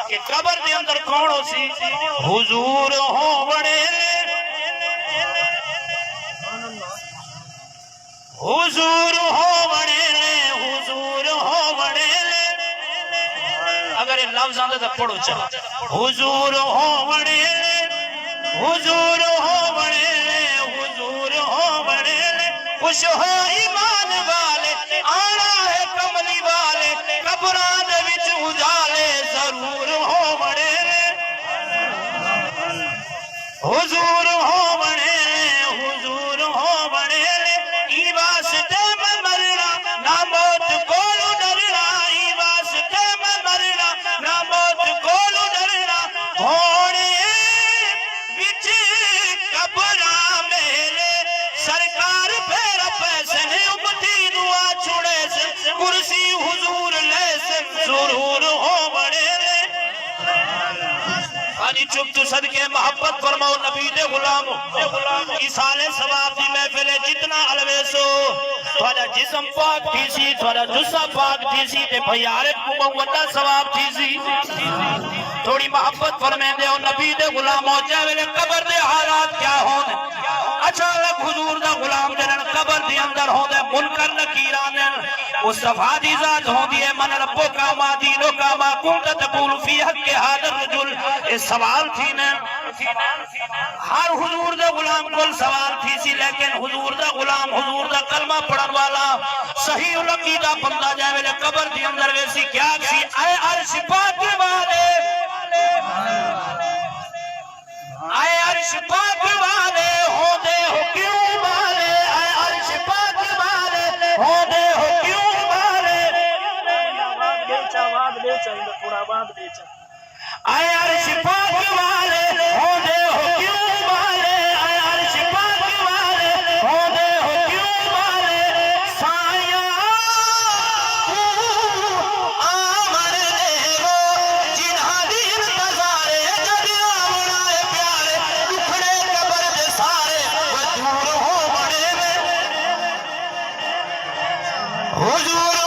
کہ قبر دے اندر کون ہو سی حضور ہو بڑے حضور ہو بڑے حضور ہو بڑے اگر یہ لفظ آندے تو پڑھو چاہا حضور ہو بڑے حضور ہو بڑے حضور ہو بڑے خوش ہو ایمان والے آنا ہے کملی والے قبران وچ اجالے ضرور ہو بڑے حضور ہو بڑے حضور ہو بڑے ای واسطے میں مرنا نہ موت کولو ڈرنا ای واسطے میں مرنا نہ موت کولو ڈرنا ہونے وچ قبراں میلے سرکار پھر پیسے امتی دعا چھوڑے سے کرسی حضور لے سے ضرور ہو بڑے آنی چپ تو صدقے محبت فرماؤ نبی دے غلامو اسالے ثواب دی محفل جتنا الویسو تھوڑا جسم پاک تھی سی تھوڑا جسم پاک تھی سی تے بھیارت کو مولا ثواب تھی سی تھوڑی محبت فرمائیں دے اور نبی دے غلامو جاوے قبر دے حالات کیا ہونے اچانک حضور دا غلام جنن قبر دی اندر ہوندے منکر نکیرانن مصطفیٰ دی ذات ہوندی ہے من ربو کا ما دینو کا ما کنت تقول فی حق کے حاضر رجل اس سوال تھی نا ہر حضور دا غلام کل سوال تھی سی لیکن حضور دا غلام حضور دا کلمہ پڑھن والا صحیح العقیدہ بندہ جائے ویلے قبر دی اندر ویسی کیا سی اے عرش پاک والے اے عرش پاک والے ہو دے ہو کیوں والے اے عرش پاک والے ہو دے ہو کیوں والے اے عرش پاک والے ہو دے ہو کیوں والے اے عرش پاک والے ہو دے ہو کیوں والے سایہ آمر دے ہو جنہاں دین تزارے جدیاں بڑھائے پیارے دکھڑے قبر دے سارے وہ دور ہو بڑے میں حضور